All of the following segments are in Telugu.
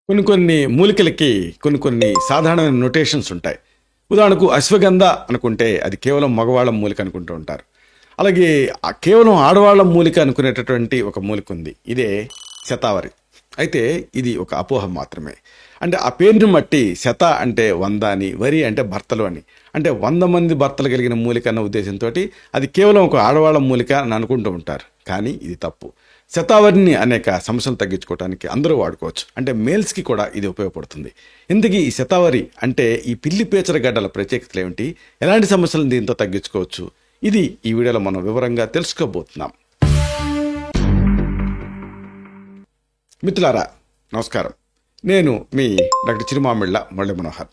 కొన్ని మూలికలకి కొన్ని సాధారణమైన నొటేషన్స్ ఉంటాయి. ఉదాహరణకు అశ్వగంధ అనుకుంటే అది కేవలం మగవాళ్ళ మూలిక అనుకుంటూ ఉంటారు. అలాగే కేవలం ఆడవాళ్ళ మూలిక అనుకునేటటువంటి ఒక మూలిక ఉంది, ఇదే శతావరి. అయితే ఇది ఒక అపోహ మాత్రమే. అంటే ఆ పేరుని బట్టి శత అంటే 100 అని, వరి అంటే భర్తలు అని, అంటే 100 మంది భర్తలు కలిగిన మూలిక అన్న ఉద్దేశంతో అది కేవలం ఒక ఆడవాళ్ళ మూలిక అని అనుకుంటూ ఉంటారు. కానీ ఇది తప్పు. శతావరిని అనేక సమస్యలు తగ్గించుకోవడానికి అందరూ వాడుకోవచ్చు. అంటే మేల్స్కి కూడా ఇది ఉపయోగపడుతుంది. ఇంతకీ ఈ శతావరి అంటే ఈ పిల్లి పేచర గడ్డల ప్రత్యేకతలు ఏమిటి, ఎలాంటి సమస్యలను దీంతో తగ్గించుకోవచ్చు, ఇది ఈ వీడియోలో మనం వివరంగా తెలుసుకోబోతున్నాం. మిత్రులారా నమస్కారం, నేను మీ డాక్టర్ చిరుమామిళ్ళ మురళీ మనోహర్.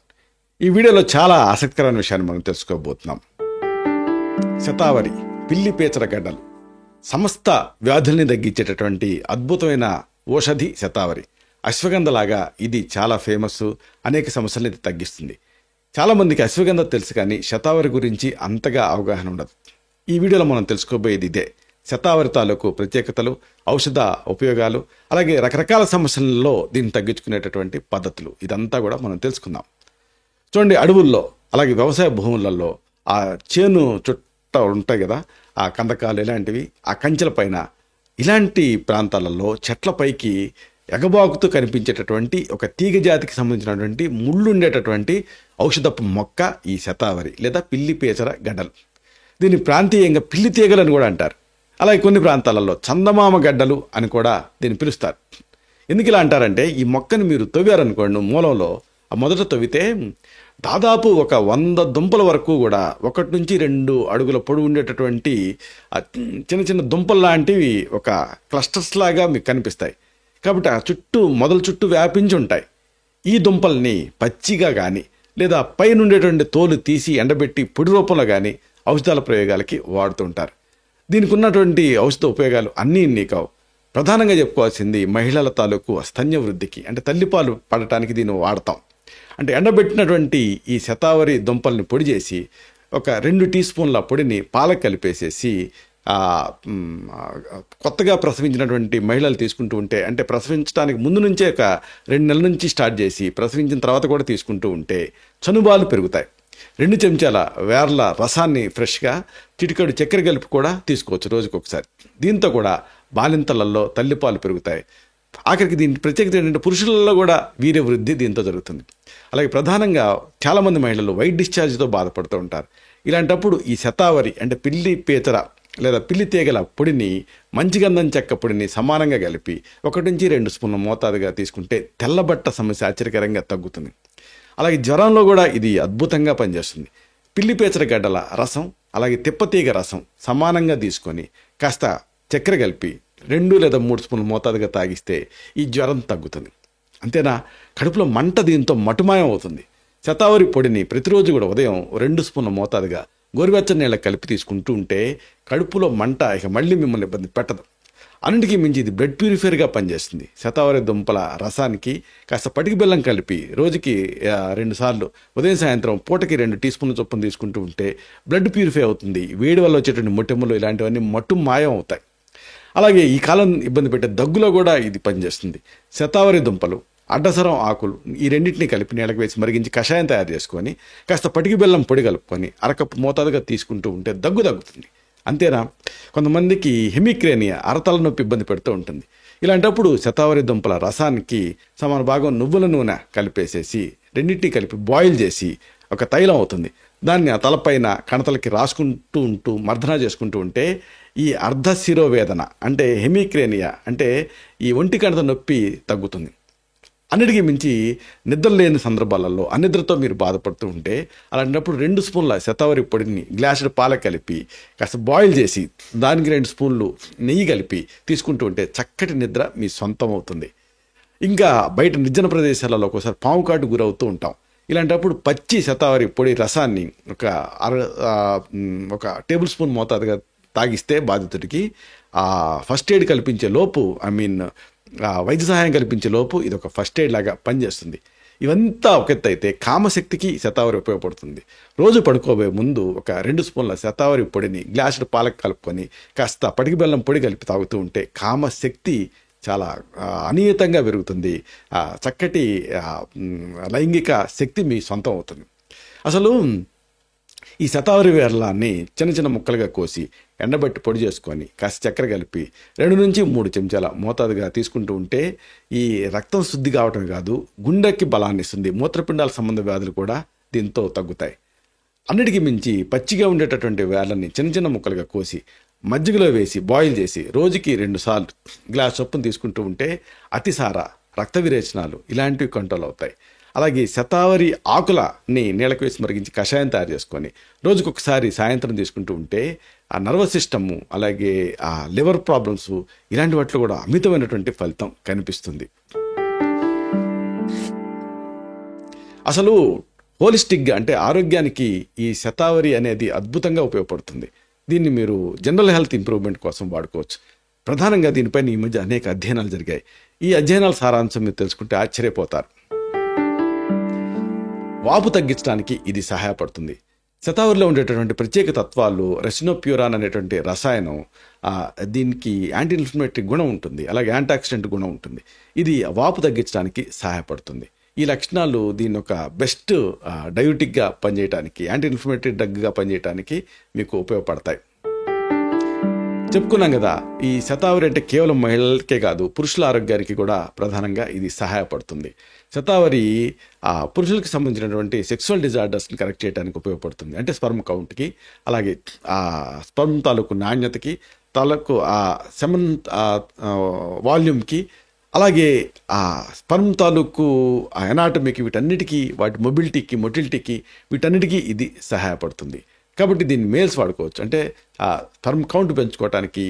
ఈ వీడియోలో చాలా ఆసక్తికరమైన విషయాన్ని మనం తెలుసుకోబోతున్నాం. శతావరి పిల్లి పేచర గడ్డలు సమస్త వ్యాధుల్ని తగ్గించేటటువంటి అద్భుతమైన ఔషధి శతావరి. అశ్వగంధలాగా ఇది చాలా ఫేమస్, అనేక సమస్యల్ని ఇది తగ్గిస్తుంది. చాలామందికి అశ్వగంధ తెలుసు, కానీ శతావరి గురించి అంతగా అవగాహన ఉండదు. ఈ వీడియోలో మనం తెలుసుకోబోయేది ఇదే, శతావరి తాలూకు ప్రత్యేకతలు, ఔషధ ఉపయోగాలు, అలాగే రకరకాల సమస్యలలో దీన్ని తగ్గించుకునేటటువంటి పద్ధతులు, ఇదంతా కూడా మనం తెలుసుకుందాం. చూడండి, అడవుల్లో అలాగే వ్యవసాయ భూములలో ఆ చేను చుట్ట ఉంటాయి కదా, ఆ కందకాలు ఇలాంటివి, ఆ కంచెల పైన ఇలాంటి ప్రాంతాలలో చెట్లపైకి ఎగబాకుతూ కనిపించేటటువంటి ఒక తీగ జాతికి సంబంధించినటువంటి ముళ్ళు ఉండేటటువంటి ఔషధపు మొక్క ఈ శతావరి లేదా పిల్లి పేచర గడ్డలు. దీన్ని ప్రాంతీయంగా పిల్లి తీగలు అని కూడా అంటారు. అలాగే కొన్ని ప్రాంతాలలో చందమామ గడ్డలు అని కూడా దీన్ని పిలుస్తారు. ఎందుకు ఇలా అంటారంటే, ఈ మొక్కను మీరు తవ్వారనుకోండి, మూలంలో ఆ మొదట తవ్వితే దాదాపు ఒక 100 దుంపల వరకు కూడా 1 నుంచి 2 అడుగుల పొడవు ఉండేటటువంటి చిన్న చిన్న దుంపలు లాంటివి ఒక క్లస్టర్స్ లాగా మీకు కనిపిస్తాయి. కాబట్టి ఆ మొదల చుట్టూ వ్యాపించి ఉంటాయి. ఈ దుంపల్ని పచ్చిగా కానీ లేదా పైన ఉండేటువంటి తోలు తీసి ఎండబెట్టి పొడి రూపంలో కానీ ఔషధాల ప్రయోగాలకి వాడుతూ ఉంటారు. దీనికి ఉన్నటువంటి ఔషధ ఉపయోగాలు అన్నీ కావు. ప్రధానంగా చెప్పుకోవాల్సింది మహిళల తాలూకు స్తన్య వృద్ధికి, అంటే తల్లిపాలు పడటానికి దీన్ని వాడతాం. అంటే ఎండబెట్టినటువంటి ఈ శతావరి దుంపల్ని పొడి చేసి ఒక 2 టీ స్పూన్ల పొడిని పాలకు కలిపేసేసి కొత్తగా ప్రసవించినటువంటి మహిళలు తీసుకుంటూ ఉంటే, అంటే ప్రసవించడానికి ముందు నుంచే ఒక 2 నెలల నుంచి స్టార్ట్ చేసి ప్రసవించిన తర్వాత కూడా తీసుకుంటూ ఉంటే చనుబాలు పెరుగుతాయి. 2 చెంచాల వేర్ల రసాన్ని ఫ్రెష్గా చిటికెడు చక్కెర కలిపి కూడా తీసుకోవచ్చు రోజుకొకసారి. దీంతో కూడా బాలింతలలో తల్లిపాలు పెరుగుతాయి. ఆఖరికి దీని ప్రత్యేకత ఏంటంటే పురుషులలో కూడా వీర్య వృద్ధి దీంతో జరుగుతుంది. అలాగే ప్రధానంగా చాలామంది మహిళలు వైట్ డిశ్చార్జ్తో బాధపడుతూ ఉంటారు. ఇలాంటప్పుడు ఈ శతావరి అంటే పిల్లి పేచర లేదా పిల్లి తీగల పొడిని, మంచి గంధం చెక్క పొడిని సమానంగా కలిపి 1 నుంచి 2 స్పూన్ల మోతాదుగా తీసుకుంటే తెల్లబట్ట సమస్య ఆశ్చర్యకరంగా తగ్గుతుంది. అలాగే జ్వరంలో కూడా ఇది అద్భుతంగా పనిచేస్తుంది. పిల్లి పేచర గడ్డల రసం అలాగే తిప్పతీగ రసం సమానంగా తీసుకొని కాస్త చక్కెర కలిపి 2 లేదా 3 స్పూన్ల మోతాదుగా తాగిస్తే ఈ జ్వరం తగ్గుతుంది. అంతేనా, కడుపులో మంట దీంతో మటుమాయం అవుతుంది. శతావరి పొడిని ప్రతిరోజు కూడా ఉదయం 2 స్పూన్ల మోతాదుగా గోరువెచ్చని నీళ్ళ కలిపి తీసుకుంటూ ఉంటే కడుపులో మంట ఇక మళ్ళీ మిమ్మల్ని ఇబ్బంది పెట్టదు. అన్నింటికీ మించి ఇది బ్లడ్ ప్యూరిఫైర్గా పనిచేస్తుంది. శతావరి దుంపల రసానికి కాస్త పటికి బెల్లం కలిపి రోజుకి 2 సార్లు ఉదయం సాయంత్రం పూటకి 2 టీ స్పూన్ల చొప్పున తీసుకుంటూ ఉంటే బ్లడ్ ప్యూరిఫై అవుతుంది. వేడి వల్ల వచ్చేటువంటి మొట్టెమ్మలు ఇలాంటివన్నీ మట్టు మాయం అవుతాయి. అలాగే ఈ కాలం ఇబ్బంది పెట్టే దగ్గులో కూడా ఇది పనిచేస్తుంది. శతావరి దుంపలు, అడ్డసరం ఆకులు ఈ రెండింటిని కలిపి నీళ్ళకి వేసి మరిగించి కషాయం తయారు చేసుకొని కాస్త పటికి బెల్లం పొడి కలుపుకొని అరకప్పు మోతాదుగా తీసుకుంటూ ఉంటే దగ్గు తగ్గుతుంది. అంతేనా, కొంతమందికి హెమిక్రేనియా అరతల నొప్పి ఇబ్బంది పెడుతూ ఉంటుంది. ఇలాంటప్పుడు శతావరి దుంపల రసానికి సమాన భాగం నువ్వుల నూనె కలిపేసేసి రెండింటినీ కలిపి బాయిల్ చేసి ఒక తైలం అవుతుంది. దాన్ని ఆ తలపైన కణతలకి రాసుకుంటూ ఉంటూ మర్దన చేసుకుంటూ ఉంటే ఈ అర్ధ శిరోవేదన అంటే హెమిక్రేనియా అంటే ఈ ఒంటి కణత నొప్పి తగ్గుతుంది. అన్నిటికీ మించి నిద్ర లేని సందర్భాలలో అనిద్రతో మీరు బాధపడుతూ ఉంటే అలాంటప్పుడు 2 స్పూన్ల శతావరి పొడిని గ్లాసుడు పాలకు కలిపి కాస్త బాయిల్ చేసి దానికి 2 స్పూన్లు నెయ్యి కలిపి తీసుకుంటూ ఉంటే చక్కటి నిద్ర మీ సొంతం అవుతుంది. ఇంకా బయట నిర్జన ప్రదేశాలలో ఒకసారి పాము కాటు గురవుతూ ఉంటాం. ఇలాంటప్పుడు పచ్చి శతావరి పొడి రసాన్ని ఒక టేబుల్ స్పూన్ మోతాదుగా తాగిస్తే బాధితుడికి ఫస్ట్ ఎయిడ్ కల్పించే లోపు వైద్య సహాయం కల్పించే లోపు ఇది ఒక ఫస్ట్ ఎయిడ్ లాగా పనిచేస్తుంది. ఇవంతా ఒక ఎత్తు అయితే కామశక్తికి శతావరి ఉపయోగపడుతుంది. రోజు పడుకోబోయే ముందు ఒక 2 స్పూన్ల శతావరి పొడిని గ్లాసుడు పాలకు కలుపుకొని కాస్త పటికి బెల్లం పొడి కలిపి తాగుతూ ఉంటే కామశక్తి చాలా అనియతంగా పెరుగుతుంది. చక్కటి లైంగిక శక్తి మీ సొంతం అవుతుంది. అసలు ఈ శతావరి వేర్లాన్ని చిన్న చిన్న ముక్కలుగా కోసి ఎండబెట్టి పొడి చేసుకొని కాస్త చక్కెర కలిపి 2 నుంచి 3 చెంచాల మోతాదుగా తీసుకుంటూ ఉంటే ఈ రక్తం శుద్ధి కావటం కాదు, గుండెకి బలాన్ని ఇస్తుంది. మూత్రపిండాల సంబంధ వ్యాధులు కూడా దీంతో తగ్గుతాయి. అన్నిటికీ మించి పచ్చిగా ఉండేటటువంటి వేర్లని చిన్న చిన్న ముక్కలుగా కోసి మజ్జిగలో వేసి బాయిల్ చేసి రోజుకి 2 సార్లు గ్లాస్ చొప్పున తీసుకుంటూ ఉంటే అతిసార, రక్త విరేచనాలు ఇలాంటివి కంట్రోల్ అవుతాయి. అలాగే శతావరి ఆకులని నీళ్ళకు వేసి మరిగించి కషాయం తయారు చేసుకొని రోజుకొకసారి సాయంత్రం తీసుకుంటూ ఉంటే ఆ నర్వస్ సిస్టము, అలాగే ఆ లివర్ ప్రాబ్లమ్స్ ఇలాంటి వాటిలో కూడా అమితమైనటువంటి ఫలితం కనిపిస్తుంది. అసలు హోలిస్టిక్గా అంటే ఆరోగ్యానికి ఈ శతావరి అనేది అద్భుతంగా ఉపయోగపడుతుంది. దీన్ని మీరు జనరల్ హెల్త్ ఇంప్రూవ్మెంట్ కోసం వాడుకోవచ్చు. ప్రధానంగా దీనిపైన ఈ మధ్య అనేక అధ్యయనాలు జరిగాయి. ఈ అధ్యయనాల సారాంశం మీరు తెలుసుకుంటే ఆశ్చర్యపోతారు. వాపు తగ్గించడానికి ఇది సహాయపడుతుంది. శతావరిలో ఉండేటటువంటి ప్రత్యేక తత్వాలు రెసినోప్యూరాన్ అనేటువంటి రసాయనం, దీనికి యాంటీ ఇన్ఫ్లమేటరీ గుణం ఉంటుంది, అలాగే యాంటాక్సిడెంట్ గుణం ఉంటుంది. ఇది వాపు తగ్గించడానికి సహాయపడుతుంది. ఈ లక్షణాలు దీని ఒక బెస్ట్ డయూటిక్గా పనిచేయడానికి, యాంటీ ఇన్ఫ్లమేటరీ డ్రగ్గా పనిచేయడానికి మీకు ఉపయోగపడతాయి. చెప్పుకున్నాం కదా, ఈ శతావరి అంటే కేవలం మహిళలకే కాదు, పురుషుల ఆరోగ్యానికి కూడా ప్రధానంగా ఇది సహాయపడుతుంది. శతావరి పురుషులకు సంబంధించినటువంటి సెక్సువల్ డిజార్డర్స్ని కరెక్ట్ చేయడానికి ఉపయోగపడుతుంది. అంటే స్పర్మ్ కౌంట్కి, అలాగే స్పర్మ్ తాలూకు నాణ్యతకి, తాలూకు సెమన్ వాల్యూమ్కి, అలాగే స్పర్మ్ తాలూకు ఎనాటమీకి, వీటన్నిటికీ, వాటి మొటిలిటీకి వీటన్నిటికీ ఇది సహాయపడుతుంది. కాబట్టి దీన్ని మేల్స్ వాడుకోవచ్చు. అంటే స్పర్మ్ కౌంట్ పెంచుకోవడానికి,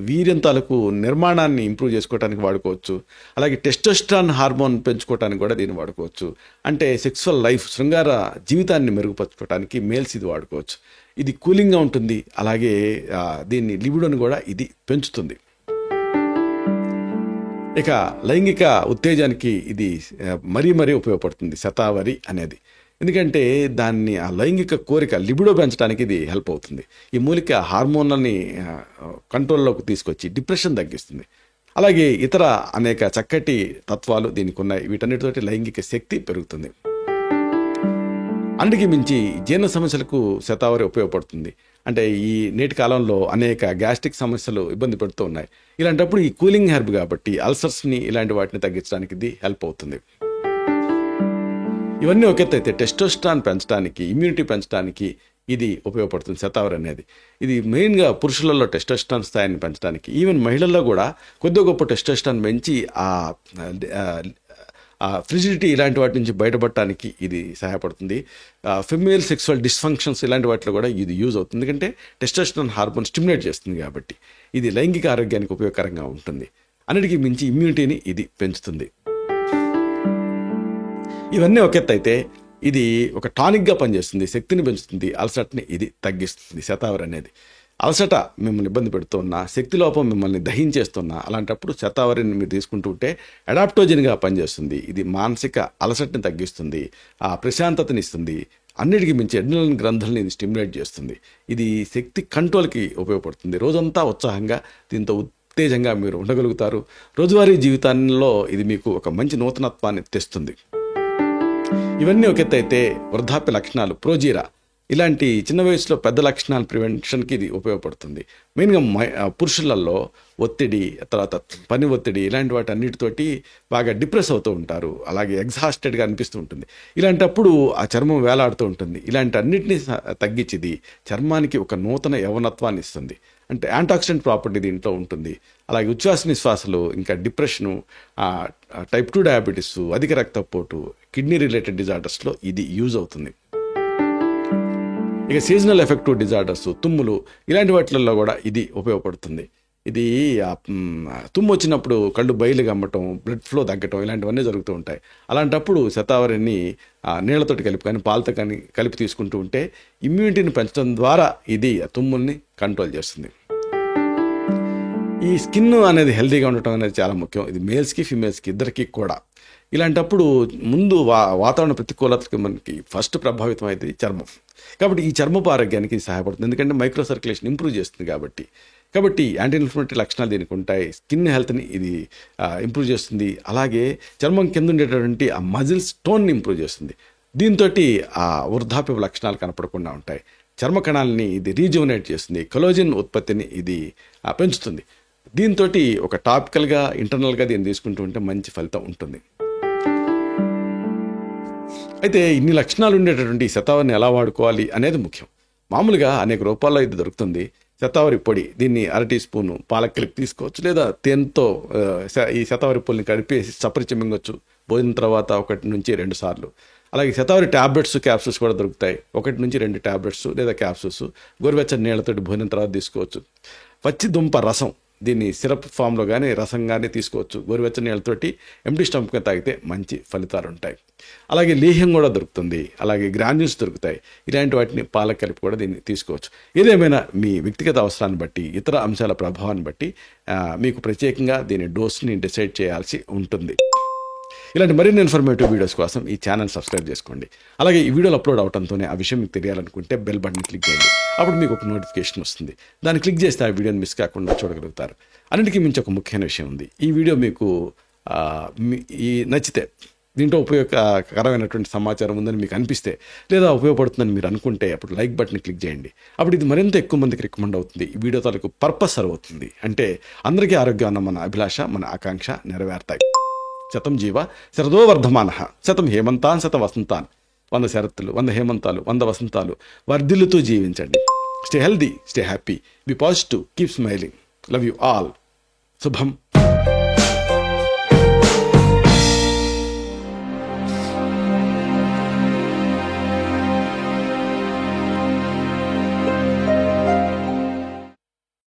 వీర్యం తాలూకు నిర్మాణాన్ని ఇంప్రూవ్ చేసుకోవడానికి వాడుకోవచ్చు. అలాగే టెస్టోస్టెరాన్ హార్మోన్ పెంచుకోవడానికి కూడా దీన్ని వాడుకోవచ్చు. అంటే సెక్సువల్ లైఫ్, శృంగార జీవితాన్ని మెరుగుపరచుకోవడానికి మేల్స్ ఇది వాడుకోవచ్చు. ఇది కూలింగ్గా ఉంటుంది. అలాగే దీన్ని లిబిడోని కూడా ఇది పెంచుతుంది. ఇక లైంగిక ఉత్తేజానికి ఇది మరీ ఉపయోగపడుతుంది శతావరి అనేది. ఎందుకంటే దాన్ని ఆ లైంగిక కోరిక లిబిడో పెంచడానికి ఇది హెల్ప్ అవుతుంది. ఈ మూలిక హార్మోన్లని కంట్రోల్లోకి తీసుకొచ్చి డిప్రెషన్ తగ్గిస్తుంది. అలాగే ఇతర అనేక చక్కటి తత్వాలు దీనికి ఉన్నాయి. వీటన్నిటితోటి లైంగిక శక్తి పెరుగుతుంది. అన్నిటికీ మించి జీర్ణ సమస్యలకు శతావరి ఉపయోగపడుతుంది. అంటే ఈ నేటి కాలంలో అనేక గ్యాస్ట్రిక్ సమస్యలు ఇబ్బంది పెడుతూ ఉన్నాయి. ఇలాంటప్పుడు ఈ కూలింగ్ హెర్బ్ కాబట్టి అల్సర్స్ని, ఇలాంటి వాటిని తగ్గించడానికి ఇది హెల్ప్ అవుతుంది. ఇవన్నీ ఒక ఎత్తు అయితే టెస్టోస్టెరాన్ పెంచడానికి, ఇమ్యూనిటీ పెంచడానికి ఇది ఉపయోగపడుతుంది శతావరి అనేది. ఇది మెయిన్గా పురుషులలో టెస్టోస్టెరాన్ స్థాయిని పెంచడానికి, ఈవెన్ మహిళల్లో కూడా కొద్దిగా గొప్ప టెస్టోస్టెరాన్ పెంచి ఫ్రిజిడిటీ ఇలాంటి వాటి నుంచి బయటపడటానికి ఇది సహాయపడుతుంది. ఫిమేల్ సెక్సువల్ డిస్ఫంక్షన్స్ ఇలాంటి వాటిలో కూడా ఇది యూజ్ అవుతుంది. ఎందుకంటే టెస్టోస్టెరాన్ హార్మోన్ స్టిమ్యులేట్ చేస్తుంది కాబట్టి ఇది లైంగిక ఆరోగ్యానికి ఉపయోగకరంగా ఉంటుంది. అన్నిటికీ మించి ఇమ్యూనిటీని ఇది పెంచుతుంది. ఇవన్నీ ఒక ఎత్తు అయితే ఇది ఒక టానిక్గా పనిచేస్తుంది, శక్తిని పెంచుతుంది, అలసటని ఇది తగ్గిస్తుంది. శతావరి అనేది అలసట మిమ్మల్ని ఇబ్బంది పెడుతున్నా, శక్తి లోపం మిమ్మల్ని దహించేస్తున్నా, అలాంటప్పుడు శతావరిని మీరు తీసుకుంటూ ఉంటే అడాప్టోజన్గా పనిచేస్తుంది. ఇది మానసిక అలసటని తగ్గిస్తుంది, ప్రశాంతతని ఇస్తుంది. అన్నిటికీ మించి అడ్రినలిన్ గ్రంథుల్ని ఇది స్టిమ్యులేట్ చేస్తుంది. ఇది శక్తి కంట్రోల్కి ఉపయోగపడుతుంది. రోజంతా ఉత్సాహంగా, దీంతో ఉత్తేజంగా మీరు ఉండగలుగుతారు. రోజువారీ జీవితంలో ఇది మీకు ఒక మంచి నూతనత్వాన్ని తెస్తుంది. ఇవన్నీ ఒక ఎత్తు అయితే వృద్ధాప్య లక్షణాలు, ప్రోజీరా ఇలాంటి చిన్న వయసులో పెద్ద లక్షణాల ప్రివెన్షన్కి ఇది ఉపయోగపడుతుంది. మెయిన్గా పురుషులలో ఒత్తిడి, తర్వాత పని ఒత్తిడి ఇలాంటి వాటి అన్నిటితోటి బాగా డిప్రెస్ అవుతూ ఉంటారు. అలాగే ఎగ్జాస్టెడ్గా అనిపిస్తూ ఉంటుంది. ఇలాంటప్పుడు ఆ చర్మం వేలాడుతూ ఉంటుంది. ఇలాంటి అన్నిటినీ తగ్గించి చర్మానికి ఒక నూతన యవ్వనత్వాన్ని ఇస్తుంది. అంటే యాంటాక్సిడెంట్ ప్రాపర్టీ దీంట్లో ఉంటుంది. అలాగే ఉచ్ఛ్వాస నిశ్వాసలు, ఇంకా డిప్రెషను, టైప్ 2 డయాబెటీస్, అధిక రక్తపోటు, కిడ్నీ రిలేటెడ్ డిజార్డర్స్లో ఇది యూజ్ అవుతుంది. ఇక సీజనల్ ఎఫెక్టివ్ డిజార్డర్స్, తుమ్ములు ఇలాంటి వాటిల్లో కూడా ఇది ఉపయోగపడుతుంది. ఇది తుమ్ము వచ్చినప్పుడు కళ్ళు బయలు గమ్మటం, బ్లడ్ ఫ్లో తగ్గటం ఇలాంటివన్నీ జరుగుతూ ఉంటాయి. అలాంటప్పుడు శతావరిని నీళ్లతోటి కలిపి కానీ పాలతో కానీ కలిపి తీసుకుంటూ ఉంటే ఇమ్యూనిటీని పెంచడం ద్వారా ఇది తుమ్ముల్ని కంట్రోల్ చేస్తుంది. ఈ స్కిన్ అనేది హెల్తీగా ఉండటం అనేది చాలా ముఖ్యం. ఇది మేల్స్కి ఫీమేల్స్కి ఇద్దరికి కూడా. ఇలాంటప్పుడు ముందు వాతావరణ ప్రతికూలతకి మనకి ఫస్ట్ ప్రభావితం అయితే చర్మం. కాబట్టి ఈ చర్మపు ఆరోగ్యానికి ఇది సహాయపడుతుంది, ఎందుకంటే మైక్రో సర్క్యులేషన్ ఇంప్రూవ్ చేస్తుంది కాబట్టి యాంటీ ఇన్ఫ్లమేటరీ లక్షణాలు దీనికి ఉంటాయి. స్కిన్ హెల్త్ని ఇది ఇంప్రూవ్ చేస్తుంది. అలాగే చర్మం కింద ఉండేటటువంటి ఆ మజిల్స్ టోన్ని ఇంప్రూవ్ చేస్తుంది. దీంతో ఆ వృద్ధాప్య లక్షణాలు కనపడకుండా ఉంటాయి. చర్మ కణాలని ఇది రీజువనేట్ చేస్తుంది. కొలాజన్ ఉత్పత్తిని ఇది పెంచుతుంది. దీంతో ఒక టాపికల్గా ఇంటర్నల్గా దీన్ని తీసుకుంటూ ఉంటే మంచి ఫలితం ఉంటుంది. అయితే ఇన్ని లక్షణాలు ఉండేటటువంటి శతావరిని ఎలా వాడుకోవాలి అనేది ముఖ్యం. మామూలుగా అనేక రూపాల్లో ఇది దొరుకుతుంది. శతావరి పొడి, దీన్ని 1/2 టీ స్పూను పాలకి కలిపి తీసుకోవచ్చు, లేదా తేనెతో ఈ శతావరి పొడిని కలిపేసి చప్పరిచి మింగొచ్చు భోజనం తర్వాత 1 నుంచి 2 సార్లు. అలాగే శతావరి ట్యాబ్లెట్స్, క్యాప్సూల్స్ కూడా దొరుకుతాయి. 1 నుంచి 2 ట్యాబ్లెట్స్ లేదా క్యాప్సూల్స్ గోరువెచ్చని నీళ్లతోటి భోజనం తర్వాత తీసుకోవచ్చు. పచ్చి దుంప రసం, దీన్ని సిరప్ ఫామ్లో కానీ రసం కానీ తీసుకోవచ్చు. గోరువెచ్చని నీళ్ళతోటి ఎంటీ స్టమక్గా తాగితే మంచి ఫలితాలు ఉంటాయి. అలాగే లేహ్యం కూడా దొరుకుతుంది. అలాగే గ్రాన్యూల్స్ దొరుకుతాయి. ఇలాంటి వాటిని పాలకు కలిపి కూడా దీన్ని తీసుకోవచ్చు. ఏదేమైనా మీ వ్యక్తిగత అవసరాన్ని బట్టి, ఇతర అంశాల ప్రభావాన్ని బట్టి మీకు ప్రత్యేకంగా దీని డోస్ని డిసైడ్ చేయాల్సి ఉంటుంది. ఇలాంటి మరిన్ని ఇన్ఫర్మేటివ్ వీడియోస్ కోసం ఈ ఛానల్ సబ్స్క్రైబ్ చేసుకోండి. అలాగే ఈ వీడియోలు అప్లోడ్ అవడంతోనే ఆ విషయం మీకు తెలియాలనుకుంటే బెల్ బటన్ క్లిక్ చేయండి. అప్పుడు మీకు ఒక నోటిఫికేషన్ వస్తుంది. దాన్ని క్లిక్ చేస్తే ఆ వీడియోని మిస్ కాకుండా చూడగలుగుతారు. అన్నిటికీ మించి ఒక ముఖ్యమైన విషయం ఉంది. ఈ వీడియో మీకు నచ్చితే, దీంట్లో ఉపయోగకరమైనటువంటి సమాచారం ఉందని మీకు అనిపిస్తే, లేదా ఉపయోగపడుతుందని మీరు అనుకుంటే అప్పుడు లైక్ బటన్ క్లిక్ చేయండి. అప్పుడు ఇది మరింత ఎక్కువ మందికి రికమెండ్ అవుతుంది. ఈ వీడియో తాలూకు పర్పస్ సర్వ్ అవుతుంది. అంటే అందరికీ ఆరోగ్యం అన్న మన అభిలాష, మన ఆకాంక్ష నెరవేరుతాయి. శతం జీవ శరదో వర్ధమానః, శతం హేమంతాన్ శత వసంతాన్. 100 శరత్తులు, 100 హేమంతాలు, 100 వసంతాలు వర్ధిల్లుతూ జీవించండి. Stay healthy, stay happy, be positive, keep smiling. Love you all. శుభం.